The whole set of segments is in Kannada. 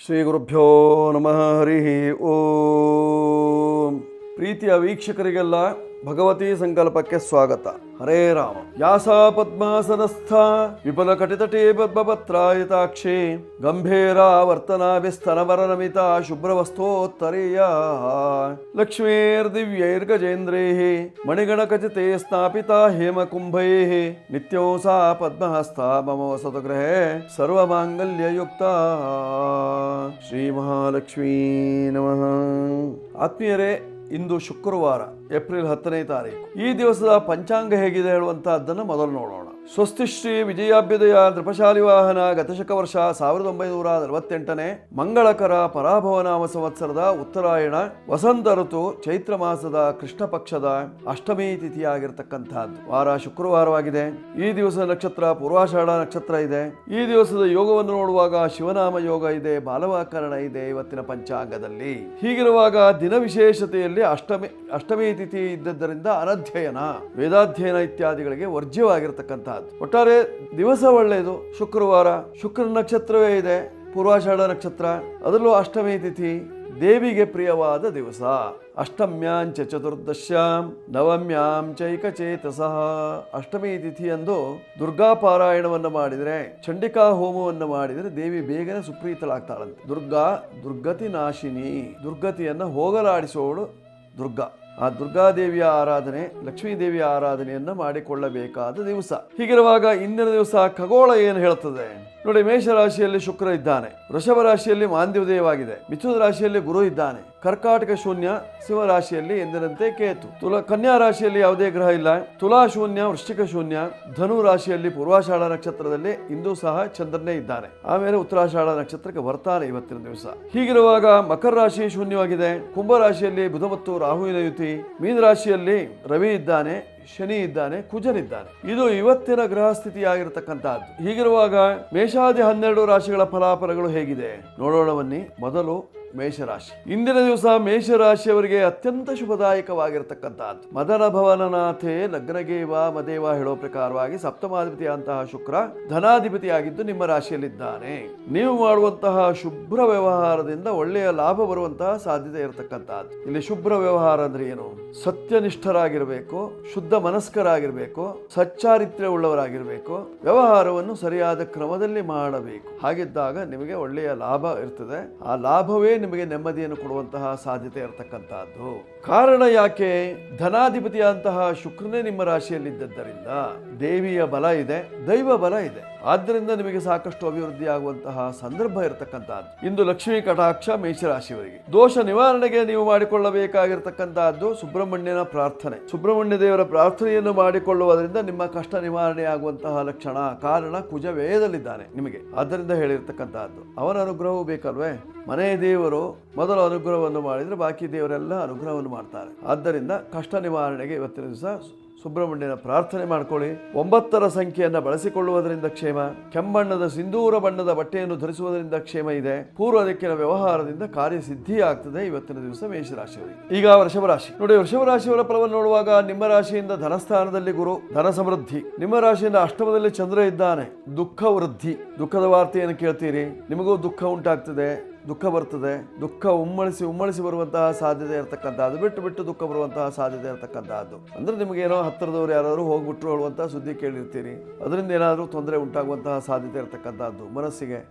ಶ್ರೀ ಗುರುಭ್ಯೋ ನಮಃ. ಹರಿ ಓಂ. ಪ್ರೀತಿಯ ವೀಕ್ಷಕರಿಗೆಲ್ಲ ಭಗವತಿ ಸಂಕಲ್ಪಕ್ಕೆ ಸ್ವಾಗತ. ಹರೇ ರಾಮ. ಯಾಸ ಪದ್ಮಾಸನಸ್ಥ ವಿಪುಲ ಕಟಿತಟೇ ಪದ್ಮಪತ್ರಾಯತಾಕ್ಷಿ ಗಂಭೀರ ವರ್ತನಾಭಿಸ್ತನವರನಮಿತ ಶುಭ್ರವಸ್ತೋತ್ತರೀಯ ಲಕ್ಷ್ಮೀರ್ದಿವ್ಯೈರ್ಗಜೇಂದ್ರೈಃ ಮಣಿಗಣಕಚಿತೆ ಸ್ಥಾಪಿತಾ ಹೇಮಕುಂಭೈಃ ನಿತ್ಯೋ ಸಾ ಪದ್ಮಹಸ್ತಾ ಮಮ ವಸತು ಗೃಹೇ ಸರ್ವಮಾಂಗಲ್ಯಯುಕ್ತ. ಶ್ರೀ ಮಹಾಲಕ್ಷ್ಮೀ ನಮಃ. ಆತ್ಮೀಯರೇ, ಇಂದು ಶುಕ್ರವಾರ, ಏಪ್ರಿಲ್ 10ನೇ ತಾರೀಕು. ಈ ದಿವಸದ ಪಂಚಾಂಗ ಹೇಗಿದೆ ಹೇಳುವಂತಹದ್ದನ್ನು ಮೊದಲು ನೋಡೋಣ. ಸ್ವಸ್ತಿ ಶ್ರೀ ವಿಜಯಾಭ್ಯುದಯ ನೃಪಶಾಲಿ ವಾಹನ ಗತಶಕ ವರ್ಷ 1948ನೇ ಮಂಗಳಕರ ಪರಾಭವನಾಮ ಸಂವತ್ಸರದ ಉತ್ತರಾಯಣ ವಸಂತ ಋತು ಚೈತ್ರ ಮಾಸದ ಕೃಷ್ಣ ಪಕ್ಷದ ಅಷ್ಟಮಿ ತಿಥಿಯಾಗಿರ್ತಕ್ಕಂತಹದ್ದು. ವಾರ ಶುಕ್ರವಾರವಾಗಿದೆ. ಈ ದಿವಸ ನಕ್ಷತ್ರ ಪೂರ್ವಾಷಾಢ ನಕ್ಷತ್ರ ಇದೆ. ಈ ದಿವಸದ ಯೋಗವನ್ನು ನೋಡುವಾಗ ಶಿವನಾಮ ಯೋಗ ಇದೆ, ಬಾಲವಾಕರಣ ಇದೆ ಇವತ್ತಿನ ಪಂಚಾಂಗದಲ್ಲಿ. ಹೀಗಿರುವಾಗ ದಿನ ವಿಶೇಷತೆಯಲ್ಲಿ ಅಷ್ಟಮಿ ತಿಥಿ ಇದ್ದದ್ದರಿಂದ ಅನಧ್ಯಯನ, ವೇದಾಧ್ಯಯನ ಇತ್ಯಾದಿಗಳಿಗೆ ವರ್ಜ್ಯವಾಗಿರ್ತಕ್ಕಂಥದ್ದು. ಒಟ್ಟಾರೆ ದಿವಸ ಒಳ್ಳೆಯದು. ಶುಕ್ರವಾರ, ಶುಕ್ರ ನಕ್ಷತ್ರವೇ ಇದೆ, ಪೂರ್ವಾಷಾಢ ನಕ್ಷತ್ರ, ಅದರಲ್ಲೂ ಅಷ್ಟಮಿ ತಿಥಿ, ದೇವಿಗೆ ಪ್ರಿಯವಾದ ದಿವಸ. ಅಷ್ಟಮ್ಯಾಂಚ ಚತುರ್ದಶ್ಯಾಂ ನವಮ್ಯಾಂ ಚೈಕಚೇತಸಃ. ಅಷ್ಟಮಿ ತಿಥಿಯಂದು ದುರ್ಗಾ ಪಾರಾಯಣವನ್ನು ಮಾಡಿದರೆ, ಚಂಡಿಕಾ ಹೋಮವನ್ನು ಮಾಡಿದರೆ ದೇವಿ ಬೇಗನೆ ಸುಪ್ರೀತಳಾಗ್ತಾಳಂತೆ. ದುರ್ಗತಿ ನಾಶಿನಿ, ದುರ್ಗತಿಯನ್ನು ಹೋಗಲಾಡಿಸೋಳು ದುರ್ಗಾ. ಆ ದುರ್ಗಾದೇವಿಯ ಆರಾಧನೆ, ಲಕ್ಷ್ಮೀ ದೇವಿಯ ಆರಾಧನೆಯನ್ನು ಮಾಡಿಕೊಳ್ಳಬೇಕಾದ ದಿವಸ. ಹೀಗಿರುವಾಗ ಇಂದಿನ ದಿವಸ ಖಗೋಳ ಏನು ಹೇಳ್ತದೆ ನೋಡಿ. ಮೇಷರಾಶಿಯಲ್ಲಿ ಶುಕ್ರ ಇದ್ದಾನೆ, ವೃಷಭ ರಾಶಿಯಲ್ಲಿ ಮಾಂದ್ಯೋದಯವಾಗಿದೆ, ಮಿಥುನ ರಾಶಿಯಲ್ಲಿ ಗುರು ಇದ್ದಾನೆ, ಕರ್ಕಾಟಕ ಶೂನ್ಯ, ಸಿಂಹ ರಾಶಿಯಲ್ಲಿ ಎಂದಿನಂತೆ ಕೇತು, ಕನ್ಯಾ ರಾಶಿಯಲ್ಲಿ ಯಾವುದೇ ಗ್ರಹ ಇಲ್ಲ, ತುಲಾ ಶೂನ್ಯ, ವೃಶ್ಚಿಕ ಶೂನ್ಯ, ಧನು ರಾಶಿಯಲ್ಲಿ ಪೂರ್ವಾಷಾಢ ನಕ್ಷತ್ರದಲ್ಲಿ ಇಂದು ಸಹ ಚಂದ್ರನೇ ಇದ್ದಾನೆ. ಆಮೇಲೆ ಉತ್ತರಾಷಾಢ ನಕ್ಷತ್ರಕ್ಕೆ ಬರ್ತಾನೆ ಇವತ್ತಿನ ದಿವಸ. ಹೀಗಿರುವಾಗ ಮಕರ ರಾಶಿ ಶೂನ್ಯವಾಗಿದೆ, ಕುಂಭ ರಾಶಿಯಲ್ಲಿ ಬುಧ ಮತ್ತು ರಾಹುವಿನ ಯುತಿ, ಮೀನ ರಾಶಿಯಲ್ಲಿ ರವಿ ಇದ್ದಾನೆ, ಶನಿ ಇದ್ದಾನೆ, ಕುಜನಿದ್ದಾನೆ. ಇದು ಇವತ್ತಿನ ಗ್ರಹ ಸ್ಥಿತಿಯಾಗಿರ್ತಕ್ಕಂಥದ್ದು. ಹೀಗಿರುವಾಗ ಮೇಷಾದಿ 12 ರಾಶಿಗಳ ಫಲಾಫಲಗಳು ಹೇಗಿದೆ ನೋಡೋಣ ಬನ್ನಿ. ಮೊದಲು ಮೇಷರಾಶಿ. ಇಂದಿನ ದಿವಸ ಮೇಷರಾಶಿಯವರಿಗೆ ಅತ್ಯಂತ ಶುಭದಾಯಕವಾಗಿರ್ತಕ್ಕಂಥದ್ದು. ಮದನ ಭವನನಾಥೇ ಲಗ್ನಗೇವ ಮದೇವ ಹೇಳೋ ಪ್ರಕಾರವಾಗಿ ಸಪ್ತಮಾಧಿಪತಿಯಂತಹ ಶುಕ್ರ ಧನಾಧಿಪತಿಯಾಗಿದ್ದು ನಿಮ್ಮ ರಾಶಿಯಲ್ಲಿದ್ದಾನೆ. ನೀವು ಮಾಡುವಂತಹ ಶುಭ್ರ ವ್ಯವಹಾರದಿಂದ ಒಳ್ಳೆಯ ಲಾಭ ಬರುವಂತಹ ಸಾಧ್ಯತೆ ಇರತಕ್ಕಂಥದ್ದು. ಇಲ್ಲಿ ಶುಭ್ರ ವ್ಯವಹಾರ ಅಂದ್ರೆ ಏನು? ಸತ್ಯನಿಷ್ಠರಾಗಿರಬೇಕು, ಶುದ್ಧ ಮನಸ್ಕರಾಗಿರಬೇಕು, ಸಚ್ಚಾರಿತ್ರ್ಯ ಉಳ್ಳವರಾಗಿರಬೇಕು, ವ್ಯವಹಾರವನ್ನು ಸರಿಯಾದ ಕ್ರಮದಲ್ಲಿ ಮಾಡಬೇಕು. ಹಾಗಿದ್ದಾಗ ನಿಮಗೆ ಒಳ್ಳೆಯ ಲಾಭ ಇರ್ತದೆ. ಆ ಲಾಭವೇ ನಿಮಗೆ ನೆಮ್ಮದಿಯನ್ನು ಕೊಡುವಂತಹ ಸಾಧ್ಯತೆ ಇರತಕ್ಕಂತಹದ್ದು. ಕಾರಣ ಯಾಕೆ? ಧನಾಧಿಪತಿಯಂತಹ ಶುಕ್ರನೇ ನಿಮ್ಮ ರಾಶಿಯಲ್ಲಿದ್ದರಿಂದ ದೇವಿಯ ಬಲ ಇದೆ, ದೈವ ಬಲ ಇದೆ. ಆದ್ದರಿಂದ ನಿಮಗೆ ಸಾಕಷ್ಟು ಅಭಿವೃದ್ಧಿ ಆಗುವಂತಹ ಸಂದರ್ಭ ಇರತಕ್ಕಂತಹದ್ದು. ಇಂದು ಲಕ್ಷ್ಮೀ ಕಟಾಕ್ಷ ಮೇಷರಾಶಿಯವರಿಗೆ. ದೋಷ ನಿವಾರಣೆಗೆ ನೀವು ಮಾಡಿಕೊಳ್ಳಬೇಕಾಗಿರ್ತಕ್ಕಂತಹದ್ದು ಸುಬ್ರಹ್ಮಣ್ಯನ ಪ್ರಾರ್ಥನೆ. ಸುಬ್ರಹ್ಮಣ್ಯ ದೇವರ ಪ್ರಾರ್ಥನೆಯನ್ನು ಮಾಡಿಕೊಳ್ಳುವುದರಿಂದ ನಿಮ್ಮ ಕಷ್ಟ ನಿವಾರಣೆ ಆಗುವಂತಹ ಲಕ್ಷಣ. ಕಾರಣ ಕುಜ ವ್ಯಯದಲ್ಲಿದ್ದಾನೆ ನಿಮಗೆ, ಆದ್ದರಿಂದ ಹೇಳಿರ್ತಕ್ಕಂತಹದ್ದು. ಅವನ ಅನುಗ್ರಹವೂ ಬೇಕಲ್ವೇ? ಮನೆ ದೇವರು ಮೊದಲು ಅನುಗ್ರಹವನ್ನು ಮಾಡಿದರೆ ಬಾಕಿ ದೇವರೆಲ್ಲ ಅನುಗ್ರಹವನ್ನು ಮಾಡ್ತಾರೆ. ಆದ್ದರಿಂದ ಕಷ್ಟ ನಿವಾರಣೆಗೆ ಇವತ್ತಿನ ದಿವಸ ಸುಬ್ರಹ್ಮಣ್ಯನ ಪ್ರಾರ್ಥನೆ ಮಾಡ್ಕೊಳ್ಳಿ. 9ರ ಸಂಖ್ಯೆಯನ್ನು ಬಳಸಿಕೊಳ್ಳುವುದರಿಂದ ಕ್ಷೇಮ. ಕೆಂಬಣ್ಣದ ಸಿಂಧೂರ ಬಣ್ಣದ ಬಟ್ಟೆಯನ್ನು ಧರಿಸುವುದರಿಂದ ಕ್ಷೇಮ ಇದೆ. ಪೂರ್ವ ದಿಕ್ಕಿನ ವ್ಯವಹಾರದಿಂದ ಕಾರ್ಯಸಿದ್ಧಿ ಆಗ್ತದೆ ಇವತ್ತಿನ ದಿವಸ ಮೇಷರಾಶಿಯವರಿಗೆ. ಈಗ ವೃಷಭ ರಾಶಿ ನೋಡಿ. ವೃಷಭ ರಾಶಿಯವರ ಫಲವನ್ನು ನೋಡುವಾಗ ನಿಮ್ಮ ರಾಶಿಯಿಂದ ಧನಸ್ಥಾನದಲ್ಲಿ ಗುರು, ಧನ ಸಮೃದ್ಧಿ. ನಿಮ್ಮ ರಾಶಿಯಿಂದ ಅಷ್ಟಮದಲ್ಲಿ ಚಂದ್ರ ಇದ್ದಾನೆ, ದುಃಖ ವೃದ್ಧಿ. ದುಃಖದ ವಾರ್ತೆಯನ್ನು ಕೇಳ್ತೀರಿ, ನಿಮಗೂ ದುಃಖ ಉಂಟಾಗ್ತದೆ, ದುಃಖ ಬರ್ತದೆ. ದುಃಖ ಉಮ್ಮಳಿಸಿ ಬರುವಂತಹ ಸಾಧ್ಯತೆ ಇರತಕ್ಕಂಥದ್ದು, ಬಿಟ್ಟು ದುಃಖ ಬರುವಂತಹ ಸಾಧ್ಯತೆ ಇರತಕ್ಕಂಥದ್ದು. ಅಂದ್ರೆ ನಿಮಗೇನೋ ಹತ್ತಿರದವ್ರು ಯಾರಾದರೂ ಹೋಗ್ಬಿಟ್ರು ಹೇಳುವಂತಹ ಸುದ್ದಿ ಕೇಳಿರ್ತೀರಿ, ಅದರಿಂದ ಏನಾದರೂ ತೊಂದರೆ ಉಂಟಾಗುವಂತಹ ಸಾಧ್ಯತೆ ಇರತಕ್ಕಂಥದ್ದು. ಮನಸ್ಸಿಗೆ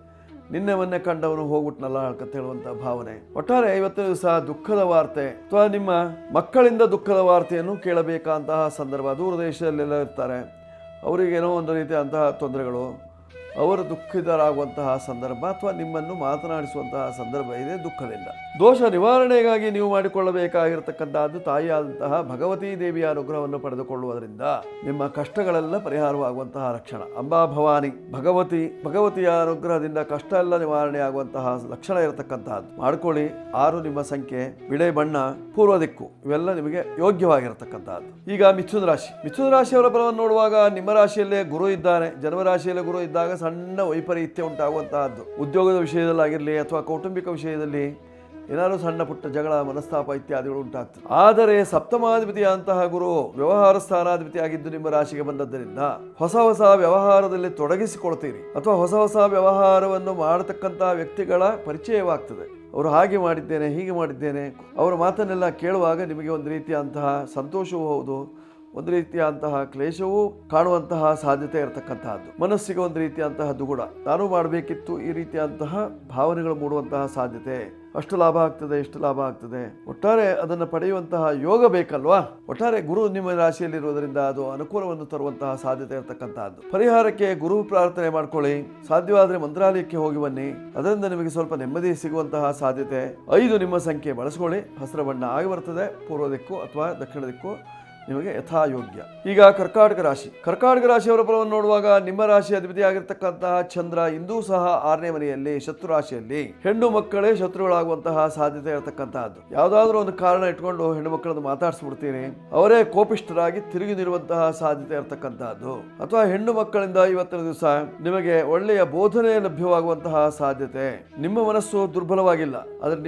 ನಿನ್ನೆ ಮೊನ್ನೆ ಕಂಡವನು ಹೋಗ್ಬಿಟ್ನಲ್ಲ ಅಂತ ಹೇಳುವಂಥ ಭಾವನೆ. ಒಟ್ಟಾರೆ ಇವತ್ತಿನ ದಿವಸ ದುಃಖದ ವಾರ್ತೆ ಅಥವಾ ನಿಮ್ಮ ಮಕ್ಕಳಿಂದ ದುಃಖದ ವಾರ್ತೆಯನ್ನು ಕೇಳಬೇಕಂತಹ ಸಂದರ್ಭ. ದೂರ ದೇಶದಲ್ಲೆಲ್ಲ ಇರ್ತಾರೆ, ಅವರಿಗೇನೋ ಒಂದು ರೀತಿಯಂತಹ ತೊಂದರೆಗಳು, ಅವರು ದುಃಖಿತರಾಗುವಂತಹ ಸಂದರ್ಭ ಅಥವಾ ನಿಮ್ಮನ್ನು ಮಾತನಾಡಿಸುವಂತಹ ಸಂದರ್ಭ ಇದೆ ದುಃಖದಿಂದ. ದೋಷ ನಿವಾರಣೆಗಾಗಿ ನೀವು ಮಾಡಿಕೊಳ್ಳಬೇಕಾಗಿರತಕ್ಕಂತಹದ್ದು ತಾಯಿಯಾದಂತಹ ಭಗವತೀ ದೇವಿಯ ಅನುಗ್ರಹವನ್ನು ಪಡೆದುಕೊಳ್ಳುವುದರಿಂದ ನಿಮ್ಮ ಕಷ್ಟಗಳೆಲ್ಲ ಪರಿಹಾರವಾಗುವಂತಹ ಲಕ್ಷಣ. ಅಂಬಾ ಭವಾನಿ ಭಗವತಿಯ ಅನುಗ್ರಹದಿಂದ ಕಷ್ಟ ಎಲ್ಲ ನಿವಾರಣೆ ಆಗುವಂತಹ ಲಕ್ಷಣ ಇರತಕ್ಕಂತಹದ್ದು. ಮಾಡ್ಕೊಳ್ಳಿ. 6 ನಿಮ್ಮ ಸಂಖ್ಯೆ, ಬಿಳೆ ಬಣ್ಣ, ಪೂರ್ವ ದಿಕ್ಕು, ಇವೆಲ್ಲ ನಿಮಗೆ ಯೋಗ್ಯವಾಗಿರತಕ್ಕಂತಹದ್ದು. ಈಗ ಮಿಥುನ ರಾಶಿ. ಮಿಥುನ ರಾಶಿಯವರ ಫಲವನ್ನು ನೋಡುವಾಗ ನಿಮ್ಮ ರಾಶಿಯಲ್ಲೇ ಗುರು ಇದ್ದಾನೆ. ಜನ್ಮರಾಶಿಯಲ್ಲೇ ಗುರು ಇದ್ದಾಗ ಸಣ್ಣ ವೈಪರೀತ್ಯ ಉಂಟಾಗುವಂತಹದ್ದು. ಉದ್ಯೋಗದ ವಿಷಯದಲ್ಲಾಗಿರಲಿ ಅಥವಾ ಕೌಟುಂಬಿಕ ವಿಷಯದಲ್ಲಿ ಏನಾದರೂ ಸಣ್ಣ ಪುಟ್ಟ ಜಗಳ ಮನಸ್ತಾಪ ಇತ್ಯಾದಿಗಳು ಉಂಟಾಗ್ತದೆ. ಆದರೆ ಸಪ್ತಮಾಧಿಪತಿಯಂತಹ ಗುರು ವ್ಯವಹಾರ ಸ್ಥಾನಾಧಿಪತಿ ಆಗಿದ್ದು ನಿಮ್ಮ ರಾಶಿಗೆ ಬಂದದ್ದರಿಂದ ಹೊಸ ಹೊಸ ವ್ಯವಹಾರದಲ್ಲಿ ತೊಡಗಿಸಿಕೊಳ್ತೀರಿ ಅಥವಾ ಹೊಸ ಹೊಸ ವ್ಯವಹಾರವನ್ನು ಮಾಡತಕ್ಕಂತಹ ವ್ಯಕ್ತಿಗಳ ಪರಿಚಯವಾಗ್ತದೆ. ಅವರು ಹಾಗೆ ಮಾಡಿದ್ದೇನೆ, ಹೀಗೆ ಮಾಡಿದ್ದೇನೆ, ಅವರ ಮಾತನ್ನೆಲ್ಲ ಕೇಳುವಾಗ ನಿಮಗೆ ಒಂದು ರೀತಿಯಂತಹ ಸಂತೋಷವೂ ಹೌದು, ಒಂದು ರೀತಿಯಂತಹ ಕ್ಲೇಶವೂ ಕಾಣುವಂತಹ ಸಾಧ್ಯತೆ ಇರತಕ್ಕಂತಹದ್ದು. ಮನಸ್ಸಿಗೆ ಒಂದು ರೀತಿಯಂತಹ ದುಗುಡ, ನಾನು ಮಾಡಬೇಕಿತ್ತು, ಈ ರೀತಿಯಂತಹ ಭಾವನೆಗಳು ಮೂಡುವಂತಹ ಸಾಧ್ಯತೆ. ಅಷ್ಟು ಲಾಭ ಆಗ್ತದೆ, ಇಷ್ಟು ಲಾಭ ಆಗ್ತದೆ, ಒಟ್ಟಾರೆ ಅದನ್ನು ಪಡೆಯುವಂತಹ ಯೋಗ ಬೇಕಲ್ವಾ. ಒಟ್ಟಾರೆ ಗುರು ನಿಮ್ಮ ರಾಶಿಯಲ್ಲಿರುವುದರಿಂದ ಅದು ಅನುಕೂಲವನ್ನು ತರುವಂತಹ ಸಾಧ್ಯತೆ ಇರತಕ್ಕಂತಹದ್ದು. ಪರಿಹಾರಕ್ಕೆ ಗುರು ಪ್ರಾರ್ಥನೆ ಮಾಡ್ಕೊಳ್ಳಿ, ಸಾಧ್ಯವಾದರೆ ಮಂತ್ರಾಲಯಕ್ಕೆ ಹೋಗಿ ಬನ್ನಿ, ಅದರಿಂದ ನಿಮಗೆ ಸ್ವಲ್ಪ ನೆಮ್ಮದಿ ಸಿಗುವಂತಹ ಸಾಧ್ಯತೆ. 5 ನಿಮ್ಮ ಸಂಖ್ಯೆ ಬಳಸ್ಕೊಳ್ಳಿ. ಹಸಿರು ಬಣ್ಣ ಆಗಿ ಬರ್ತದೆ, ಪೂರ್ವ ದಿಕ್ಕು ಅಥವಾ ದಕ್ಷಿಣ ದಿಕ್ಕು ನಿಮಗೆ ಯಥಾಯೋಗ್ಯ. ಈಗ ಕರ್ಕಾಟಕ ರಾಶಿ. ಕರ್ಕಾಟಕ ರಾಶಿಯವರ ಫಲವನ್ನು ನೋಡುವಾಗ ನಿಮ್ಮ ರಾಶಿ ಅಧಿಪತಿಯಾಗಿರ್ತಕ್ಕಂತಹ ಚಂದ್ರ ಇಂದೂ ಸಹ 6ನೇ ಮನೆಯಲ್ಲಿ ಶತ್ರು ರಾಶಿಯಲ್ಲಿ. ಹೆಣ್ಣು ಮಕ್ಕಳೇ ಶತ್ರುಗಳಾಗುವಂತಹ ಸಾಧ್ಯತೆ ಇರತಕ್ಕಂತಹದ್ದು. ಯಾವುದಾದ್ರೂ ಒಂದು ಕಾರಣ ಇಟ್ಕೊಂಡು ಹೆಣ್ಣು ಮಕ್ಕಳನ್ನು ಮಾತಾಡಿಸ್ಬಿಡ್ತೀನಿ, ಅವರೇ ಕೋಪಿಷ್ಠರಾಗಿ ತಿರುಗಿ ನಿಲ್ಲುವಂತಹ ಸಾಧ್ಯತೆ ಇರತಕ್ಕಂತಹದ್ದು. ಅಥವಾ ಹೆಣ್ಣು ಮಕ್ಕಳಿಂದ ಇವತ್ತಿನ ದಿವಸ ನಿಮಗೆ ಒಳ್ಳೆಯ ಬೋಧನೆ ಲಭ್ಯವಾಗುವಂತಹ ಸಾಧ್ಯತೆ. ನಿಮ್ಮ ಮನಸ್ಸು ದುರ್ಬಲವಾಗಿಲ್ಲ, ಆದರೆ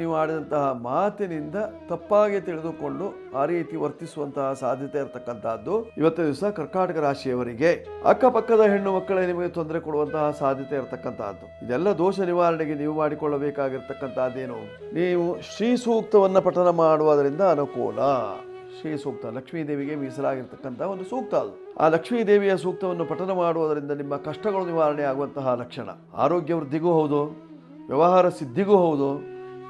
ನೀವು ಆಡಿದಂತಹ ಮಾತಿನಿಂದ ತಪ್ಪಾಗಿ ತಿಳಿದುಕೊಂಡು ಆ ರೀತಿ ವರ್ತಿಸುವಂತಹ ಸಾಧ್ಯತೆ ಇರತಕ್ಕಂತಹದ್ದು ಇವತ್ತಿನ ದಿವಸ ಕರ್ಕಾಟಕ ರಾಶಿಯವರಿಗೆ. ಅಕ್ಕಪಕ್ಕದ ಹೆಣ್ಣು ಮಕ್ಕಳೇ ನಿಮಗೆ ತೊಂದರೆ ಕೊಡುವಂತಹ ಸಾಧ್ಯತೆ ಇರತಕ್ಕಂತಹದ್ದು. ಇದೆಲ್ಲ ದೋಷ ನಿವಾರಣೆಗೆ ನೀವು ಮಾಡಿಕೊಳ್ಳಬೇಕಾಗಿರ್ತಕ್ಕಂತಹದ್ದೇನು, ನೀವು ಶ್ರೀ ಸೂಕ್ತವನ್ನ ಪಠನ ಮಾಡುವುದರಿಂದ ಅನುಕೂಲ. ಶ್ರೀ ಸೂಕ್ತ ಲಕ್ಷ್ಮೀ ದೇವಿಗೆ ಮೀಸಲಾಗಿರ್ತಕ್ಕಂತಹ ಒಂದು ಸೂಕ್ತ ಅದು. ಆ ಲಕ್ಷ್ಮೀ ದೇವಿಯ ಸೂಕ್ತವನ್ನು ಪಠನ ಮಾಡುವುದರಿಂದ ನಿಮ್ಮ ಕಷ್ಟಗಳು ನಿವಾರಣೆ ಆಗುವಂತಹ ಲಕ್ಷಣ. ಆರೋಗ್ಯ ವೃದ್ಧಿಗೂ ಹೌದು, ವ್ಯವಹಾರ ಸಿದ್ಧಿಗೂ ಹೌದು,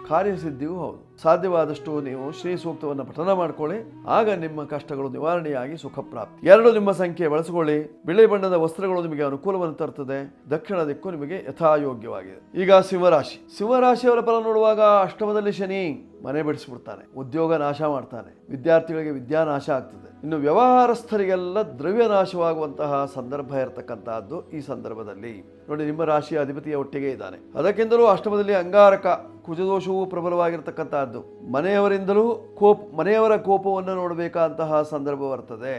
ಕಾರ್ಯಸಿದ್ಧಿಗೂ ಹೌದು. ಸಾಧ್ಯವಾದಷ್ಟು ನೀವು ಶ್ರೀ ಸೂಕ್ತವನ್ನು ಪಠನ ಮಾಡ್ಕೊಳ್ಳಿ, ಆಗ ನಿಮ್ಮ ಕಷ್ಟಗಳು ನಿವಾರಣೆಯಾಗಿ ಸುಖ ಪ್ರಾಪ್ತಿ. 2 ನಿಮ್ಮ ಸಂಖ್ಯೆ ಬಳಸಿಕೊಳ್ಳಿ. ಬಿಳಿ ಬಣ್ಣದ ವಸ್ತ್ರಗಳು ನಿಮಗೆ ಅನುಕೂಲವನ್ನು ತರುತ್ತದೆ. ದಕ್ಷಿಣ ದಿಕ್ಕು ನಿಮಗೆ ಯಥಾಯೋಗ್ಯವಾಗಿದೆ. ಈಗ ಸಿಂಹರಾಶಿ. ಸಿಂಹರಾಶಿಯವರ ಫಲ ನೋಡುವಾಗ ಅಷ್ಟಮದಲ್ಲಿ ಶನಿ ಮನೆ ಬಿಡಿಸ್ಬಿಡ್ತಾನೆ, ಉದ್ಯೋಗ ನಾಶ ಮಾಡ್ತಾನೆ, ವಿದ್ಯಾರ್ಥಿಗಳಿಗೆ ವಿದ್ಯಾನಾಶ ಆಗ್ತದೆ. ಇನ್ನು ವ್ಯವಹಾರಸ್ಥರಿಗೆಲ್ಲ ದ್ರವ್ಯ ನಾಶವಾಗುವಂತಹ ಸಂದರ್ಭ ಇರತಕ್ಕಂತಹದ್ದು ಈ ಸಂದರ್ಭದಲ್ಲಿ. ನೋಡಿ, ನಿಮ್ಮ ರಾಶಿಯ ಅಧಿಪತಿಯ ಒಟ್ಟಿಗೆ ಇದ್ದಾನೆ. ಅದಕ್ಕಿಂತಲೂ ಅಷ್ಟಮದಲ್ಲಿ ಅಂಗಾರಕ ಕುಜದೋಷವೂ ಪ್ರಬಲವಾಗಿರತಕ್ಕಂತಹದ್ದು. ಮನೆಯವರ ಕೋಪವನ್ನು ನೋಡಬೇಕಾದಂತಹ ಸಂದರ್ಭ ಬರ್ತದೆ.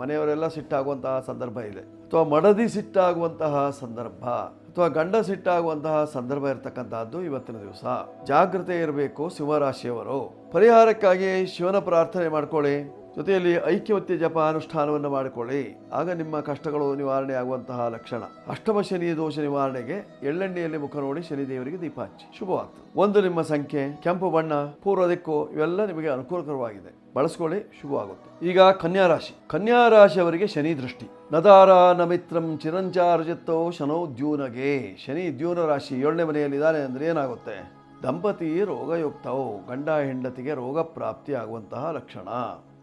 ಮನೆಯವರೆಲ್ಲ ಸಿಟ್ಟಾಗುವಂತಹ ಸಂದರ್ಭ ಇದೆ, ಅಥವಾ ಮಡದಿ ಸಿಟ್ಟಾಗುವಂತಹ ಸಂದರ್ಭ, ಅಥವಾ ಗಂಡ ಸಿಟ್ಟಾಗುವಂತಹ ಸಂದರ್ಭ ಇರತಕ್ಕಂತಹದ್ದು ಇವತ್ತಿನ ದಿವಸ. ಜಾಗೃತೆ ಇರಬೇಕು ಸಿಂಹರಾಶಿಯವರು. ಪರಿಹಾರಕ್ಕಾಗಿ ಶಿವನ ಪ್ರಾರ್ಥನೆ ಮಾಡ್ಕೊಳ್ಳಿ, ಜೊತೆಯಲ್ಲಿ ಐಕ್ಯವತ್ಯ ಜಪ ಅನುಷ್ಠಾನವನ್ನು ಮಾಡಿಕೊಳ್ಳಿ, ಆಗ ನಿಮ್ಮ ಕಷ್ಟಗಳು ನಿವಾರಣೆ ಆಗುವಂತಹ ಲಕ್ಷಣ. ಅಷ್ಟಮ ಶನಿ ದೋಷ ನಿವಾರಣೆಗೆ ಎಳ್ಳೆಣ್ಣೆಯಲ್ಲಿ ಮುಖ ನೋಡಿ ಶನಿದೇವರಿಗೆ ದೀಪ ಹಚ್ಚಿ ಶುಭವಾಗ್ತದೆ. 1 ನಿಮ್ಮ ಸಂಖ್ಯೆ ಕೆಂಪು ಬಣ್ಣ, ಪೂರ್ವ ದಿಕ್ಕು, ಇವೆಲ್ಲ ನಿಮಗೆ ಅನುಕೂಲಕರವಾಗಿದೆ, ಬಳಸ್ಕೊಳ್ಳಿ, ಶುಭವಾಗುತ್ತೆ. ಈಗ ಕನ್ಯಾ ರಾಶಿ. ಕನ್ಯಾ ರಾಶಿಯವರಿಗೆ ಶನಿ ದೃಷ್ಟಿ. ನದಾರ ನ ಮಿತ್ರಂ ಚಿರಂಚಾರ್ಜಿತ್ತೋ ಶನೋ ದ್ಯೂನಗೆ. ಶನಿ ದ್ಯೂನ ರಾಶಿ 7ನೇ ಮನೆಯಲ್ಲಿದ್ದಾನೆ ಅಂದರೆ ಏನಾಗುತ್ತೆ, ದಂಪತಿ ರೋಗಯುಕ್ತವು, ಗಂಡ ಹೆಂಡತಿಗೆ ರೋಗ ಪ್ರಾಪ್ತಿ ಆಗುವಂತಹ ಲಕ್ಷಣ,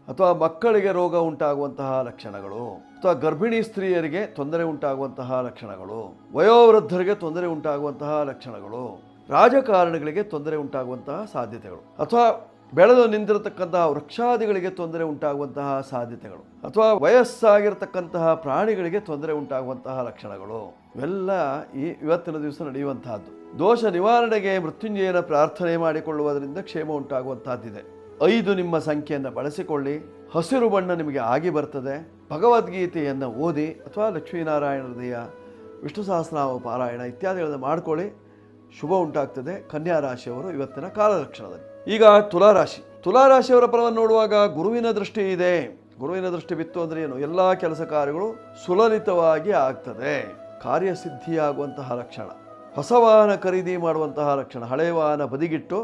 ಅಥವಾ ಮಕ್ಕಳಿಗೆ ರೋಗ ಉಂಟಾಗುವಂತಹ ಲಕ್ಷಣಗಳು, ಅಥವಾ ಗರ್ಭಿಣಿ ಸ್ತ್ರೀಯರಿಗೆ ತೊಂದರೆ ಉಂಟಾಗುವಂತಹ ಲಕ್ಷಣಗಳು, ವಯೋವೃದ್ಧರಿಗೆ ತೊಂದರೆ ಉಂಟಾಗುವಂತಹ ಲಕ್ಷಣಗಳು, ರಾಜಕಾರಣಿಗಳಿಗೆ ತೊಂದರೆ ಉಂಟಾಗುವಂತಹ ಸಾಧ್ಯತೆಗಳು, ಅಥವಾ ಬೆಳೆದು ನಿಂತಿರತಕ್ಕಂತಹ ವೃಕ್ಷಾದಿಗಳಿಗೆ ತೊಂದರೆ ಉಂಟಾಗುವಂತಹ ಸಾಧ್ಯತೆಗಳು, ಅಥವಾ ವಯಸ್ಸಾಗಿರತಕ್ಕಂತಹ ಪ್ರಾಣಿಗಳಿಗೆ ತೊಂದರೆ ಉಂಟಾಗುವಂತಹ ಲಕ್ಷಣಗಳು ಇವೆಲ್ಲ ಇವತ್ತಿನ ದಿವಸ ನಡೆಯುವಂತಹದ್ದು. ದೋಷ ನಿವಾರಣೆಗೆ ಮೃತ್ಯುಂಜಯನ ಪ್ರಾರ್ಥನೆ ಮಾಡಿಕೊಳ್ಳುವುದರಿಂದ ಕ್ಷೇಮ ಉಂಟಾಗುವಂತಹದ್ದಿದೆ. 5 ನಿಮ್ಮ ಸಂಖ್ಯೆಯನ್ನು ಬಳಸಿಕೊಳ್ಳಿ. ಹಸಿರು ಬಣ್ಣ ನಿಮಗೆ ಆಗಿ ಬರ್ತದೆ. ಭಗವದ್ಗೀತೆಯನ್ನು ಓದಿ ಅಥವಾ ಲಕ್ಷ್ಮೀನಾರಾಯಣ ಹೃದಯ, ವಿಷ್ಣು ಸಹಸ್ರನಾಮ ಪಾರಾಯಣ ಇತ್ಯಾದಿಗಳನ್ನು ಮಾಡಿಕೊಳ್ಳಿ, ಶುಭ ಉಂಟಾಗ್ತದೆ ಕನ್ಯಾ ರಾಶಿಯವರು ಇವತ್ತಿನ ಕಾಲಲಕ್ಷಣದಲ್ಲಿ. ಈಗ ತುಲಾರಾಶಿ. ತುಲಾರಾಶಿಯವರ ಫಲವನ್ನು ನೋಡುವಾಗ ಗುರುವಿನ ದೃಷ್ಟಿ ಇದೆ. ಗುರುವಿನ ದೃಷ್ಟಿ ಬಿತ್ತು ಅಂದರೆ ಏನು, ಎಲ್ಲ ಕೆಲಸ ಕಾರ್ಯಗಳು ಸುಲಲಿತವಾಗಿ ಆಗ್ತದೆ, ಕಾರ್ಯಸಿದ್ಧಿಯಾಗುವಂತಹ ಲಕ್ಷಣ, ಹೊಸ ವಾಹನ ಖರೀದಿ ಮಾಡುವಂತಹ ಲಕ್ಷಣ, ಹಳೆಯ ವಾಹನ ಬದಿಗಿಟ್ಟು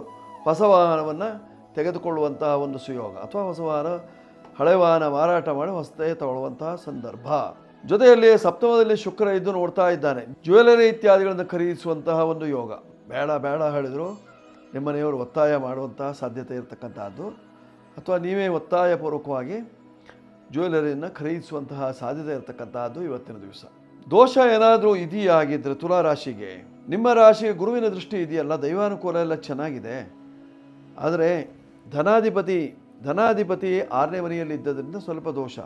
ಹೊಸ ವಾಹನವನ್ನು ತೆಗೆದುಕೊಳ್ಳುವಂತಹ ಒಂದು ಸುಯೋಗ, ಅಥವಾ ಹೊಸ ವಾಹನ ಹಳೆ ವಾಹನ ಮಾರಾಟ ಮಾಡಿ ಹೊಸದೇ ತಗೊಳ್ಳುವಂತಹ ಸಂದರ್ಭ. ಜೊತೆಯಲ್ಲಿ ಸಪ್ತಮದಲ್ಲಿ ಶುಕ್ರ ಇದ್ದು ನೋಡ್ತಾ ಇದ್ದಾನೆ. ಜ್ಯುವೆಲರಿ ಇತ್ಯಾದಿಗಳನ್ನು ಖರೀದಿಸುವಂತಹ ಒಂದು ಯೋಗ. ಬೇಡ ಹೇಳಿದ್ರು ನಿಮ್ಮನೆಯವರು ಒತ್ತಾಯ ಮಾಡುವಂತಹ ಸಾಧ್ಯತೆ ಇರತಕ್ಕಂತಹದ್ದು, ಅಥವಾ ನೀವೇ ಒತ್ತಾಯಪೂರ್ವಕವಾಗಿ ಜ್ಯುವೆಲರಿಯನ್ನು ಖರೀದಿಸುವಂತಹ ಸಾಧ್ಯತೆ ಇರತಕ್ಕಂತಹದ್ದು ಇವತ್ತಿನ ದಿವಸ. ದೋಷ ಏನಾದರೂ ಇದೆಯಾಗಿದ್ದರೆ ತುಲಾರಾಶಿಗೆ, ನಿಮ್ಮ ರಾಶಿಗೆ ಗುರುವಿನ ದೃಷ್ಟಿ ಇದೆಯಲ್ಲ, ದೈವಾನುಕೂಲ ಎಲ್ಲ ಚೆನ್ನಾಗಿದೆ, ಆದರೆ ಧನಾಧಿಪತಿ 6ನೇ ಮನೆಯಲ್ಲಿದ್ದರಿಂದ ಸ್ವಲ್ಪ ದೋಷ.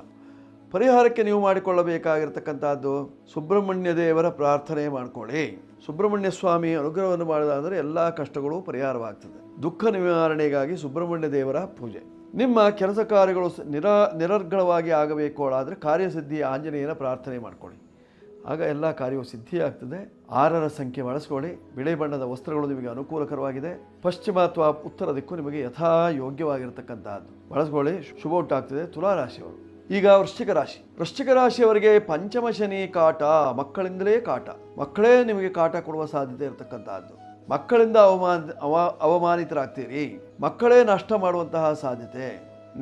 ಪರಿಹಾರಕ್ಕೆ ನೀವು ಮಾಡಿಕೊಳ್ಳಬೇಕಾಗಿರ್ತಕ್ಕಂಥದ್ದು ಸುಬ್ರಹ್ಮಣ್ಯ ದೇವರ ಪ್ರಾರ್ಥನೆ ಮಾಡಿಕೊಳ್ಳಿ. ಸುಬ್ರಹ್ಮಣ್ಯ ಸ್ವಾಮಿ ಅನುಗ್ರಹವನ್ನು ಮಾಡಿದಾದರೆ ಎಲ್ಲ ಕಷ್ಟಗಳು ಪರಿಹಾರವಾಗ್ತದೆ. ದುಃಖ ನಿವಾರಣೆಗಾಗಿ ಸುಬ್ರಹ್ಮಣ್ಯ ದೇವರ ಪೂಜೆ. ನಿಮ್ಮ ಕೆಲಸ ಕಾರ್ಯಗಳು ನಿರರ್ಗಳವಾಗಿ ಆಗಬೇಕು ಆದರೆ ಕಾರ್ಯಸಿದ್ಧಿ ಆಂಜನೇಯನ ಪ್ರಾರ್ಥನೆ ಮಾಡಿಕೊಳ್ಳಿ, ಆಗ ಎಲ್ಲ ಕಾರ್ಯವು ಸಿದ್ಧಿಯಾಗ್ತದೆ. 6ರ ಸಂಖ್ಯೆ ಬಳಸ್ಕೊಳ್ಳಿ. ಬಿಳಿ ಬಣ್ಣದ ವಸ್ತ್ರಗಳು ನಿಮಗೆ ಅನುಕೂಲಕರವಾಗಿದೆ. ಪಶ್ಚಿಮ ಅಥವಾ ಉತ್ತರ ದಿಕ್ಕು ನಿಮಗೆ ಯಥಾ ಯೋಗ್ಯವಾಗಿರತಕ್ಕಂತಹದ್ದು ಬಳಸ್ಕೊಳ್ಳಿ, ಶುಭ ಉಂಟಾಗ್ತದೆ. ತುಲಾ ರಾಶಿಯವರು. ಈಗ ವೃಶ್ಚಿಕ ರಾಶಿ. ವೃಶ್ಚಿಕ ರಾಶಿಯವರಿಗೆ ಪಂಚಮ ಶನಿ ಕಾಟ, ಮಕ್ಕಳಿಂದಲೇ ಕಾಟ. ಮಕ್ಕಳೇ ನಿಮಗೆ ಕಾಟ ಕೊಡುವ ಸಾಧ್ಯತೆ ಇರತಕ್ಕಂತಹದ್ದು. ಮಕ್ಕಳಿಂದ ಅವಮಾನಿತರಾಗ್ತೀರಿ. ಮಕ್ಕಳೇ ನಷ್ಟ ಮಾಡುವಂತಹ ಸಾಧ್ಯತೆ.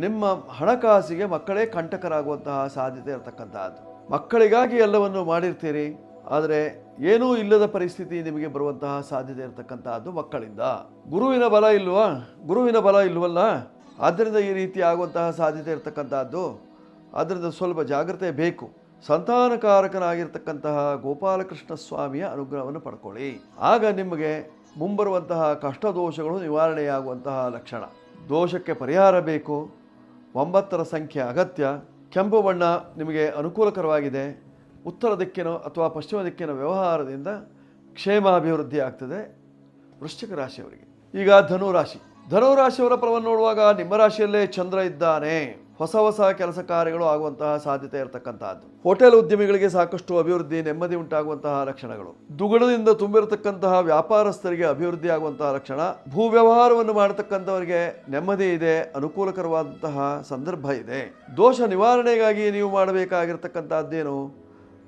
ನಿಮ್ಮ ಹಣಕಾಸಿಗೆ ಮಕ್ಕಳೇ ಕಂಟಕರಾಗುವಂತಹ ಸಾಧ್ಯತೆ ಇರತಕ್ಕಂತಹದ್ದು. ಮಕ್ಕಳಿಗಾಗಿ ಎಲ್ಲವನ್ನು ಮಾಡಿರ್ತೀರಿ, ಆದರೆ ಏನೂ ಇಲ್ಲದ ಪರಿಸ್ಥಿತಿ ನಿಮಗೆ ಬರುವಂತಹ ಸಾಧ್ಯತೆ ಇರತಕ್ಕಂತಹದ್ದು ಮಕ್ಕಳಿಂದ. ಗುರುವಿನ ಬಲ ಇಲ್ವಾ? ಗುರುವಿನ ಬಲ ಇಲ್ವಲ್ಲ, ಆದ್ದರಿಂದ ಈ ರೀತಿ ಆಗುವಂತಹ ಸಾಧ್ಯತೆ ಇರತಕ್ಕಂತಹದ್ದು. ಆದ್ದರಿಂದ ಸ್ವಲ್ಪ ಜಾಗ್ರತೆ ಬೇಕು. ಸಂತಾನಕಾರಕನಾಗಿರ್ತಕ್ಕಂತಹ ಗೋಪಾಲಕೃಷ್ಣ ಸ್ವಾಮಿಯ ಅನುಗ್ರಹವನ್ನು ಪಡ್ಕೊಳ್ಳಿ. ಆಗ ನಿಮಗೆ ಮುಂಬರುವಂತಹ ಕಷ್ಟ ದೋಷಗಳು ನಿವಾರಣೆಯಾಗುವಂತಹ ಲಕ್ಷಣ. ದೋಷಕ್ಕೆ ಪರಿಹಾರ ಬೇಕು. 9ರ ಸಂಖ್ಯೆ ಅಗತ್ಯ. ಕೆಂಪು ಬಣ್ಣ ನಿಮಗೆ ಅನುಕೂಲಕರವಾಗಿದೆ. ಉತ್ತರ ದಿಕ್ಕಿನ ಅಥವಾ ಪಶ್ಚಿಮ ದಿಕ್ಕಿನ ವ್ಯವಹಾರದಿಂದ ಕ್ಷೇಮಾಭಿವೃದ್ಧಿ ಆಗ್ತದೆ ವೃಶ್ಚಿಕ ರಾಶಿಯವರಿಗೆ. ಈಗ ಧನುರಾಶಿ. ಧನುರಾಶಿಯವರ ಫಲವನ್ನು ನೋಡುವಾಗ ನಿಮ್ಮ ರಾಶಿಯಲ್ಲೇ ಚಂದ್ರ ಇದ್ದಾನೆ. ಹೊಸ ಕೆಲಸ ಕಾರ್ಯಗಳು ಆಗುವಂತಹ ಸಾಧ್ಯತೆ ಇರತಕ್ಕಂತಹದ್ದು. ಹೋಟೆಲ್ ಉದ್ಯಮಿಗಳಿಗೆ ಸಾಕಷ್ಟು ಅಭಿವೃದ್ಧಿ, ನೆಮ್ಮದಿ ಉಂಟಾಗುವಂತಹ ಲಕ್ಷಣಗಳು. ದುಗುಡದಿಂದ ತುಂಬಿರತಕ್ಕಂತಹ ವ್ಯಾಪಾರಸ್ಥರಿಗೆ ಅಭಿವೃದ್ಧಿ ಆಗುವಂತಹ ಲಕ್ಷಣ. ಭೂ ವ್ಯವಹಾರವನ್ನು ಮಾಡತಕ್ಕಂಥವರಿಗೆ ನೆಮ್ಮದಿ ಇದೆ, ಅನುಕೂಲಕರವಾದಂತಹ ಸಂದರ್ಭ ಇದೆ. ದೋಷ ನಿವಾರಣೆಗಾಗಿ ನೀವು ಮಾಡಬೇಕಾಗಿರ್ತಕ್ಕಂಥದ್ದೇನು?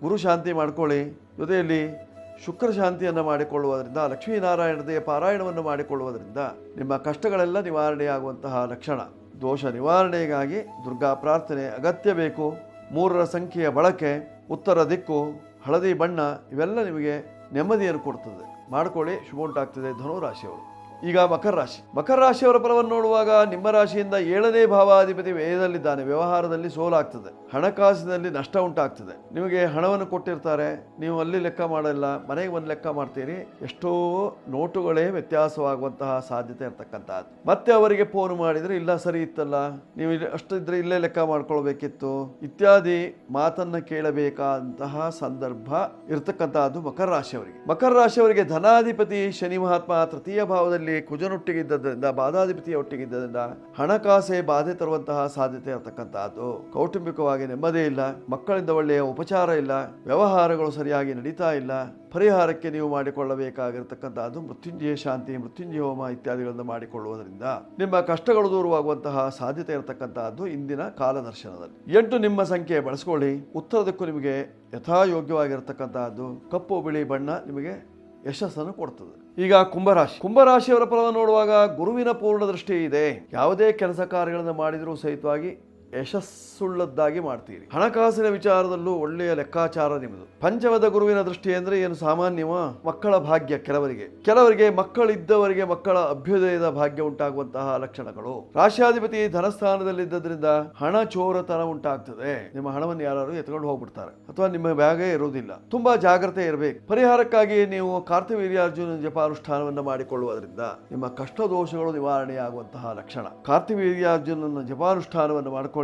ಗುರು ಶಾಂತಿ ಮಾಡಿಕೊಳ್ಳಿ. ಜೊತೆಯಲ್ಲಿ ಶುಕ್ರ ಶಾಂತಿಯನ್ನು ಮಾಡಿಕೊಳ್ಳುವುದರಿಂದ, ಲಕ್ಷ್ಮೀನಾರಾಯಣತೆಯ ಪಾರಾಯಣವನ್ನು ಮಾಡಿಕೊಳ್ಳುವುದರಿಂದ ನಿಮ್ಮ ಕಷ್ಟಗಳೆಲ್ಲ ನಿವಾರಣೆಯಾಗುವಂತಹ ಲಕ್ಷಣ. ದೋಷ ನಿವಾರಣೆಗಾಗಿ ದುರ್ಗಾ ಪ್ರಾರ್ಥನೆ ಅಗತ್ಯ ಬೇಕು. 3ರ ಸಂಖ್ಯೆಯ ಬಳಕೆ, ಉತ್ತರ ದಿಕ್ಕು, ಹಳದಿ ಬಣ್ಣ ಇವೆಲ್ಲ ನಿಮಗೆ ನೆಮ್ಮದಿಯನ್ನು ಕೊಡ್ತದೆ. ಮಾಡಿಕೊಳ್ಳಿ, ಶುಭ ಉಂಟಾಗ್ತದೆ ಧನುರಾಶಿಯವರು. ಈಗ ಮಕರ ರಾಶಿ. ಮಕರ ರಾಶಿಯವರ ಫಲವನ್ನು ನೋಡುವಾಗ ನಿಮ್ಮ ರಾಶಿಯಿಂದ 7ನೇ ಭಾವಾಧಿಪತಿ ವ್ಯಯದಲ್ಲಿದ್ದಾನೆ. ವ್ಯವಹಾರದಲ್ಲಿ ಸೋಲಾಗ್ತದೆ, ಹಣಕಾಸಿನಲ್ಲಿ ನಷ್ಟ ಉಂಟಾಗ್ತದೆ. ನಿಮಗೆ ಹಣವನ್ನು ಕೊಟ್ಟಿರ್ತಾರೆ, ನೀವು ಅಲ್ಲಿ ಲೆಕ್ಕ ಮಾಡಲ್ಲ, ಮನೆಗೆ ಒಂದು ಲೆಕ್ಕ ಮಾಡ್ತೀರಿ. ಎಷ್ಟೋ ನೋಟುಗಳೇ ವ್ಯತ್ಯಾಸವಾಗುವಂತಹ ಸಾಧ್ಯತೆ ಇರತಕ್ಕಂಥದ್ದು. ಮತ್ತೆ ಅವರಿಗೆ ಫೋನ್ ಮಾಡಿದರೆ ಇಲ್ಲ ಸರಿ ಇತ್ತಲ್ಲ, ನೀವು ಅಷ್ಟು ಇದ್ರೆ ಇಲ್ಲೇ ಲೆಕ್ಕ ಮಾಡ್ಕೊಳ್ಬೇಕಿತ್ತು ಇತ್ಯಾದಿ ಮಾತನ್ನ ಕೇಳಬೇಕಾದಂತಹ ಸಂದರ್ಭ ಇರತಕ್ಕಂತಹದ್ದು ಮಕರ ರಾಶಿಯವರಿಗೆ. ಮಕರ ರಾಶಿಯವರಿಗೆ ಧನಾಧಿಪತಿ ಶನಿ ಮಹಾತ್ಮ ತೃತೀಯ ಭಾವದಲ್ಲಿ ಕುಜನೊಟ್ಟಿಗಿದ್ದರಿಂದ, ಬಾಧಾಧಿಪತಿಯ ಒಟ್ಟಿಗಿದ್ದರಿಂದ ಹಣಕಾಸೆ ಬಾಧೆ ತರುವಂತಹ ಸಾಧ್ಯತೆ ಇರತಕ್ಕಂತಹದ್ದು. ಕೌಟುಂಬಿಕವಾಗಿ ನೆಮ್ಮದಿ ಇಲ್ಲ, ಮಕ್ಕಳಿಂದ ಒಳ್ಳೆಯ ಉಪಚಾರ ಇಲ್ಲ, ವ್ಯವಹಾರಗಳು ಸರಿಯಾಗಿ ನಡೀತಾ ಇಲ್ಲ. ಪರಿಹಾರಕ್ಕೆ ನೀವು ಮಾಡಿಕೊಳ್ಳಬೇಕಾಗಿರತಕ್ಕಂತಹದ್ದು ಮೃತ್ಯುಂಜಯ ಶಾಂತಿ, ಮೃತ್ಯುಂಜಯ ಹೋಮ ಇತ್ಯಾದಿಗಳನ್ನು ಮಾಡಿಕೊಳ್ಳುವುದರಿಂದ ನಿಮ್ಮ ಕಷ್ಟಗಳು ದೂರವಾಗುವಂತಹ ಸಾಧ್ಯತೆ ಇರತಕ್ಕಂತಹದ್ದು ಇಂದಿನ ಕಾಲದರ್ಶನದಲ್ಲಿ. 8 ನಿಮ್ಮ ಸಂಖ್ಯೆ ಬಳಸ್ಕೊಳ್ಳಿ. ಉತ್ತರದಕ್ಕೂ ನಿಮಗೆ ಯಥಾಯೋಗ್ಯವಾಗಿರತಕ್ಕಂತಹದ್ದು ಕಪ್ಪು ಬಿಳಿ ಬಣ್ಣ ನಿಮಗೆ ಯಶಸ್ಸನ್ನು ಕೊಡ್ತದೆ. ಈಗ ಕುಂಭರಾಶಿ. ಕುಂಭರಾಶಿಯವರ ಫಲವನ್ನು ನೋಡುವಾಗ ಗುರುವಿನ ಪೂರ್ಣ ದೃಷ್ಟಿ ಇದೆ. ಯಾವುದೇ ಕೆಲಸ ಕಾರ್ಯಗಳನ್ನು ಮಾಡಿದರೂ ಸಹಿತವಾಗಿ ಯಶಸ್ಸುಳ್ಳದ್ದಾಗಿ ಮಾಡ್ತೀರಿ. ಹಣಕಾಸಿನ ವಿಚಾರದಲ್ಲೂ ಒಳ್ಳೆಯ ಲೆಕ್ಕಾಚಾರ ನಿಮ್ಮದು. ಪಂಚಮದ ಗುರುವಿನ ದೃಷ್ಟಿ ಅಂದರೆ ಏನು ಸಾಮಾನ್ಯವ? ಮಕ್ಕಳ ಭಾಗ್ಯ. ಕೆಲವರಿಗೆ ಮಕ್ಕಳಿದ್ದವರಿಗೆ ಮಕ್ಕಳ ಅಭ್ಯುದಯದ ಭಾಗ್ಯ ಉಂಟಾಗುವಂತಹ ಲಕ್ಷಣಗಳು. ರಾಶ್ಯಾಧಿಪತಿ ಧನಸ್ಥಾನದಲ್ಲಿದ್ದರಿಂದ ಹಣ ಚೋರತನ ಉಂಟಾಗ್ತದೆ. ನಿಮ್ಮ ಹಣವನ್ನು ಯಾರು ಎತ್ಕೊಂಡು ಹೋಗ್ಬಿಡ್ತಾರೆ ಅಥವಾ ನಿಮ್ಮ ಬ್ಯಾಗೇ ಇರುವುದಿಲ್ಲ. ತುಂಬಾ ಜಾಗ್ರತೆ ಇರಬೇಕು. ಪರಿಹಾರಕ್ಕಾಗಿ ನೀವು ಕಾರ್ತಿವೀರ್ಯಾರ್ಜುನ ಜಪಾನುಷ್ಠಾನವನ್ನು ಮಾಡಿಕೊಳ್ಳುವುದರಿಂದ ನಿಮ್ಮ ಕಷ್ಟ ದೋಷಗಳು ನಿವಾರಣೆಯಾಗುವಂತಹ ಲಕ್ಷಣ. ಕಾರ್ತಿವೀರ್ಯಾರ್ಜುನನ ಜಪಾನುಷ್ಠಾನವನ್ನು ಮಾಡಿಕೊಳ್ಳಿ.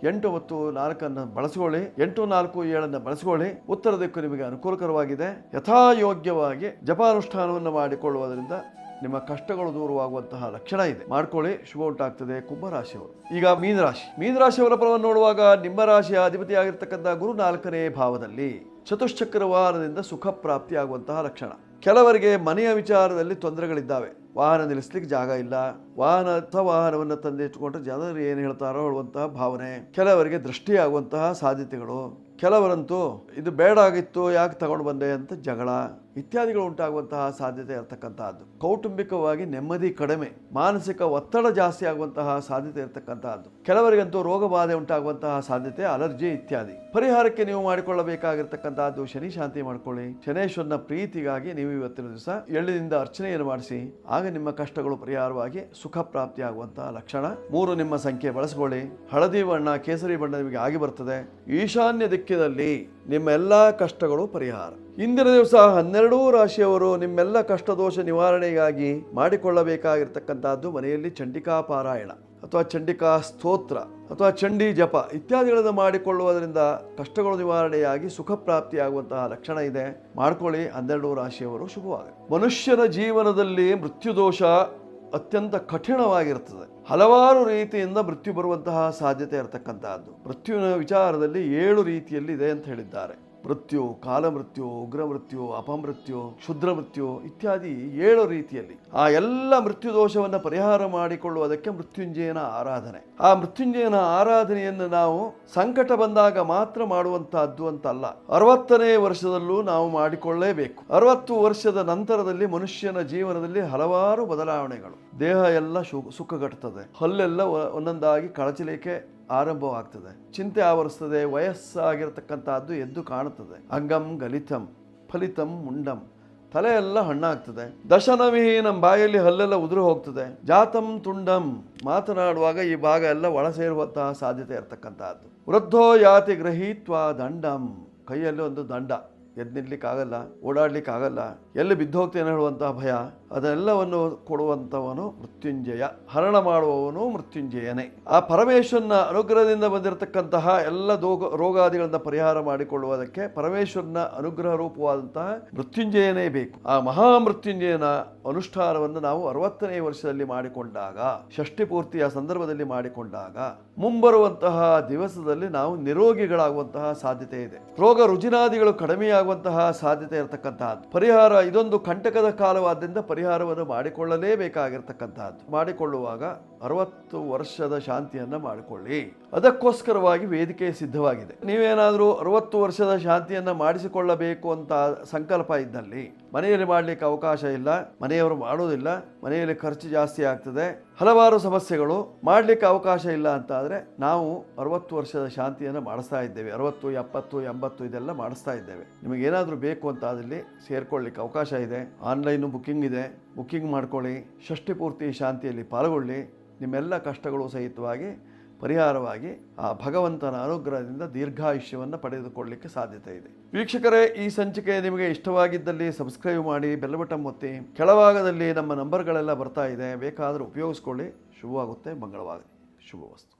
8 ಮತ್ತು 4 ಬಳಸಿಕೊಳ್ಳಿ. 8, 4, 7 ಬಳಸಿಕೊಳ್ಳಿ. ಉತ್ತರ ದಿಕ್ಕು ನಿಮಗೆ ಅನುಕೂಲಕರವಾಗಿದೆ. ಯಥಾಯೋಗ್ಯವಾಗಿ ಜಪಾನುಷ್ಠಾನವನ್ನು ಮಾಡಿಕೊಳ್ಳುವುದರಿಂದ ನಿಮ್ಮ ಕಷ್ಟಗಳು ದೂರವಾಗುವಂತಹ ಲಕ್ಷಣ ಇದೆ. ಮಾಡ್ಕೊಳ್ಳಿ, ಶುಭ ಉಂಟಾಗ್ತದೆ ಕುಂಭರಾಶಿಯವರು. ಈಗ ಮೀನರಾಶಿ. ಮೀನರಾಶಿಯವರ ಫಲವನ್ನು ನೋಡುವಾಗ ನಿಮ್ಮ ರಾಶಿಯ ಅಧಿಪತಿಯಾಗಿರ್ತಕ್ಕಂಥ ಗುರು 4ನೇ ಭಾವದಲ್ಲಿ ಚತುಶ್ಚಕ್ರವಾಹನದಿಂದ ಸುಖ ಪ್ರಾಪ್ತಿಯಾಗುವಂತಹ ಲಕ್ಷಣ. ಕೆಲವರಿಗೆ ಮನೆಯ ವಿಚಾರದಲ್ಲಿ ತೊಂದರೆಗಳಿದ್ದಾವೆ. ವಾಹನ ನಿಲ್ಲಿಸ್ಲಿಕ್ಕೆ ಜಾಗ ಇಲ್ಲ, ವಾಹನವನ್ನು ತಂದಿಟ್ಟುಕೊಂಡ್ರೆ ಜನರು ಏನು ಹೇಳ್ತಾರೋ ಹೇಳುವಂತಹ ಭಾವನೆ. ಕೆಲವರಿಗೆ ದೃಷ್ಟಿಯಾಗುವಂತಹ ಸಾಧ್ಯತೆಗಳು. ಕೆಲವರಂತೂ ಇದು ಬೇಡ ಆಗಿತ್ತು, ಯಾಕೆ ತಗೊಂಡು ಬಂದೆ ಅಂತ ಜಗಳ ಇತ್ಯಾದಿಗಳು ಉಂಟಾಗುವಂತಹ ಸಾಧ್ಯತೆ ಇರತಕ್ಕಂತಹದ್ದು. ಕೌಟುಂಬಿಕವಾಗಿ ನೆಮ್ಮದಿ ಕಡಿಮೆ, ಮಾನಸಿಕ ಒತ್ತಡ ಜಾಸ್ತಿ ಆಗುವಂತಹ ಸಾಧ್ಯತೆ ಇರತಕ್ಕಂತಹದ್ದು. ಕೆಲವರಿಗಂತೂ ರೋಗ ಬಾಧೆ ಉಂಟಾಗುವಂತಹ ಸಾಧ್ಯತೆ, ಅಲರ್ಜಿ ಇತ್ಯಾದಿ. ಪರಿಹಾರಕ್ಕೆ ನೀವು ಮಾಡಿಕೊಳ್ಳಬೇಕಾಗಿರ್ತಕ್ಕಂತಹದ್ದು ಶನಿ ಶಾಂತಿ ಮಾಡಿಕೊಳ್ಳಿ. ಶನೇಶ್ವರನ ಪ್ರೀತಿಗಾಗಿ ನೀವು ಇವತ್ತಿನ ದಿವಸ ಎಳ್ಳಿನಿಂದ ಅರ್ಚನೆಯನ್ನು ಮಾಡಿಸಿ. ಆಗ ನಿಮ್ಮ ಕಷ್ಟಗಳು ಪರಿಹಾರವಾಗಿ ಸುಖ ಪ್ರಾಪ್ತಿ ಆಗುವಂತಹ ಲಕ್ಷಣ. 3 ನಿಮ್ಮ ಸಂಖ್ಯೆ ಬಳಸಿಕೊಳ್ಳಿ. ಹಳದಿ ಬಣ್ಣ, ಕೇಸರಿ ಬಣ್ಣ ನಿಮಗೆ ಆಗಿ ಬರ್ತದೆ. ಈಶಾನ್ಯ ದಿಕ್ಕಿನಲ್ಲಿ ನಿಮ್ಮೆಲ್ಲ ಕಷ್ಟಗಳು ಪರಿಹಾರ. ಇಂದಿನ ದಿವಸ 12 ರಾಶಿಯವರು ನಿಮ್ಮೆಲ್ಲ ಕಷ್ಟ ದೋಷ ನಿವಾರಣೆಗಾಗಿ ಮಾಡಿಕೊಳ್ಳಬೇಕಾಗಿರ್ತಕ್ಕಂಥದ್ದು ಮನೆಯಲ್ಲಿ ಚಂಡಿಕಾ ಪಾರಾಯಣ ಅಥವಾ ಚಂಡಿಕಾ ಸ್ತೋತ್ರ ಅಥವಾ ಚಂಡಿ ಜಪ ಇತ್ಯಾದಿಗಳನ್ನು ಮಾಡಿಕೊಳ್ಳುವುದರಿಂದ ಕಷ್ಟಗಳು ನಿವಾರಣೆಯಾಗಿ ಸುಖ ಪ್ರಾಪ್ತಿಯಾಗುವಂತಹ ಲಕ್ಷಣ ಇದೆ. ಮಾಡ್ಕೊಳ್ಳಿ. 12 ರಾಶಿಯವರು ಶುಭವಾಗಲಿ. ಮನುಷ್ಯನ ಜೀವನದಲ್ಲಿ ಮೃತ್ಯುದೋಷ ಅತ್ಯಂತ ಕಠಿಣವಾಗಿರ್ತದೆ. ಹಲವಾರು ರೀತಿಯಿಂದ ಮೃತ್ಯು ಬರುವಂತಹ ಸಾಧ್ಯತೆ ಇರತಕ್ಕಂತಹದ್ದು. ಮೃತ್ಯುವಿನ ವಿಚಾರದಲ್ಲಿ 7 ರೀತಿಯಲ್ಲಿ ಇದೆ ಅಂತ ಹೇಳಿದ್ದಾರೆ. ಮೃತ್ಯು, ಕಾಲಮೃತ್ಯು, ಉಗ್ರ ಮೃತ್ಯು, ಅಪಮೃತ್ಯು, ಕ್ಷುದ್ರ ಮೃತ್ಯು ಇತ್ಯಾದಿ 7 ರೀತಿಯಲ್ಲಿ ಆ ಎಲ್ಲ ಮೃತ್ಯು ದೋಷವನ್ನು ಪರಿಹಾರ ಮಾಡಿಕೊಳ್ಳುವುದಕ್ಕೆ ಮೃತ್ಯುಂಜಯನ ಆರಾಧನೆ. ಆ ಮೃತ್ಯುಂಜಯನ ಆರಾಧನೆಯನ್ನು ನಾವು ಸಂಕಟ ಬಂದಾಗ ಮಾತ್ರ ಮಾಡುವಂತಹದ್ದು ಅಂತಲ್ಲ, 60ನೇ ವರ್ಷದಲ್ಲೂ ನಾವು ಮಾಡಿಕೊಳ್ಳಲೇಬೇಕು. 60 ವರ್ಷದ ನಂತರದಲ್ಲಿ ಮನುಷ್ಯನ ಜೀವನದಲ್ಲಿ ಹಲವಾರು ಬದಲಾವಣೆಗಳು, ದೇಹ ಎಲ್ಲ ಸುಖಗಟ್ಟುತ್ತದೆ, ಹಲ್ಲೆಲ್ಲ ಒಂದೊಂದಾಗಿ ಕಳಚಲಿಕ್ಕೆ ಆರಂಭವಾಗ್ತದೆ, ಚಿಂತೆ ಆವರಿಸ್ತದೆ, ವಯಸ್ಸಾಗಿರತಕ್ಕಂತಹದ್ದು ಎದ್ದು ಕಾಣುತ್ತದೆ, ಅಂಗಂ ಗಲಿತಂ ಫಲಿತಂ ಮುಂಡಂ, ತಲೆ ಎಲ್ಲ ಹಣ್ಣಾಗ್ತದೆ, ದಶನವಿ ನಮ್ಮ ಬಾಯಲ್ಲಿ ಹಲ್ಲೆಲ್ಲ ಉದುರು ಹೋಗ್ತದೆ, ಜಾತಂ ತುಂಡಂ, ಮಾತನಾಡುವಾಗ ಈ ಭಾಗ ಎಲ್ಲ ಒಳ ಸೇರುವಂತಹ ಸಾಧ್ಯತೆ ಇರತಕ್ಕಂತಹದ್ದು, ವೃದ್ಧೋ ಯಾತಿ ಗೃಹೀತ್ವ ದಂಡಂ, ಕೈಯಲ್ಲಿ ಒಂದು ದಂಡ, ಎದ್ದು ನಿಡ್ಲಿಕ್ಕಾಗಲ್ಲ, ಓಡಾಡ್ಲಿಕ್ಕಾಗಲ್ಲ, ಎಲ್ಲಿ ಬಿದ್ದೋಗ್ತೇನೆ ಹೇಳುವಂತಹ ಭಯ, ಅದೆಲ್ಲವನ್ನು ಕೊಡುವಂಥವನು ಮೃತ್ಯುಂಜಯ, ಹರಣ ಮಾಡುವವನು ಮೃತ್ಯುಂಜಯನೇ. ಆ ಪರಮೇಶ್ವರನ ಅನುಗ್ರಹದಿಂದ ಬಂದಿರತಕ್ಕಂತಹ ಎಲ್ಲ ರೋಗಾದಿಗಳನ್ನ ಪರಿಹಾರ ಮಾಡಿಕೊಳ್ಳುವುದಕ್ಕೆ ಪರಮೇಶ್ವರನ ಅನುಗ್ರಹ ರೂಪವಾದಂತಹ ಮೃತ್ಯುಂಜಯನೇ ಬೇಕು. ಆ ಮಹಾಮೃತ್ಯುಂಜಯನ ಅನುಷ್ಠಾನವನ್ನು ನಾವು 60ನೇ ವರ್ಷದಲ್ಲಿ ಮಾಡಿಕೊಂಡಾಗ, ಷಷ್ಠಿ ಪೂರ್ತಿಯ ಸಂದರ್ಭದಲ್ಲಿ ಮಾಡಿಕೊಂಡಾಗ ಮುಂಬರುವಂತಹ ದಿವಸದಲ್ಲಿ ನಾವು ನಿರೋಗಿಗಳಾಗುವಂತಹ ಸಾಧ್ಯತೆ ಇದೆ. ರೋಗ ರುಜಿನಾದಿಗಳು ಕಡಿಮೆಯಾಗುವಂತಹ ಸಾಧ್ಯತೆ ಇರತಕ್ಕಂತಹದ್ದು. ಪರಿಹಾರ ಇದೊಂದು ಕಂಟಕದ ಕಾಲವಾದ್ದರಿಂದ ಪರಿಹಾರವನ್ನು ಮಾಡಿಕೊಳ್ಳಲೇಬೇಕಾಗಿರ್ತಕ್ಕಂತಹದ್ದು. ಮಾಡಿಕೊಳ್ಳುವಾಗ 60 ವರ್ಷದ ಶಾಂತಿಯನ್ನ ಮಾಡಿಕೊಳ್ಳಿ. ಅದಕ್ಕೋಸ್ಕರವಾಗಿ ವೇದಿಕೆ ಸಿದ್ಧವಾಗಿದೆ. ನೀವೇನಾದರೂ 60 ವರ್ಷದ ಶಾಂತಿಯನ್ನ ಮಾಡಿಸಿಕೊಳ್ಳಬೇಕು ಅಂತ ಸಂಕಲ್ಪ ಇದ್ದಲ್ಲಿ ಮನೆಯಲ್ಲಿ ಮಾಡಲಿಕ್ಕೆ ಅವಕಾಶ ಇಲ್ಲ, ಮನೆಯವರು ಮಾಡೋದಿಲ್ಲ, ಮನೆಯಲ್ಲಿ ಖರ್ಚು ಜಾಸ್ತಿ ಆಗ್ತದೆ, ಹಲವಾರು ಸಮಸ್ಯೆಗಳು, ಮಾಡಲಿಕ್ಕೆ ಅವಕಾಶ ಇಲ್ಲ ಅಂತ ಆದರೆ ನಾವು 60 ವರ್ಷದ ಶಾಂತಿಯನ್ನು ಮಾಡಿಸ್ತಾ ಇದ್ದೇವೆ. 60, 70, 80 ಇದೆಲ್ಲ ಮಾಡಿಸ್ತಾ ಇದ್ದೇವೆ. ನಿಮಗೇನಾದರೂ ಬೇಕು ಅಂತ ಅದಲ್ಲಿ ಸೇರ್ಕೊಳ್ಳಿಕ್ಕೆ ಅವಕಾಶ ಇದೆ. ಆನ್ಲೈನು ಬುಕ್ಕಿಂಗ್ ಇದೆ, ಬುಕ್ಕಿಂಗ್ ಮಾಡ್ಕೊಳ್ಳಿ. ಷಷ್ಠಿ ಪೂರ್ತಿ ಶಾಂತಿಯಲ್ಲಿ ಪಾಲ್ಗೊಳ್ಳಿ. ನಿಮ್ಮೆಲ್ಲ ಕಷ್ಟಗಳು ಸಹಿತವಾಗಿ ಪರಿಹಾರವಾಗಿ ಆ ಭಗವಂತನ ಅನುಗ್ರಹದಿಂದ ದೀರ್ಘಾಯುಷ್ಯವನ್ನು ಪಡೆದುಕೊಳ್ಳಲಿಕ್ಕೆ ಸಾಧ್ಯತೆ ಇದೆ. ವೀಕ್ಷಕರೇ, ಈ ಸಂಚಿಕೆ ನಿಮಗೆ ಇಷ್ಟವಾಗಿದ್ದಲ್ಲಿ ಸಬ್ಸ್ಕ್ರೈಬ್ ಮಾಡಿ, ಬೆಲ್ ಬಟನ್ ಒತ್ತಿ. ಕೆಳಭಾಗದಲ್ಲಿ ನಮ್ಮ ನಂಬರ್ಗಳೆಲ್ಲ ಬರ್ತಾ ಇದೆ, ಬೇಕಾದರೂ ಉಪಯೋಗಿಸ್ಕೊಳ್ಳಿ. ಶುಭವಾಗುತ್ತೆ, ಮಂಗಳವಾಗಲಿ. ಶುಭವಸ್ತು.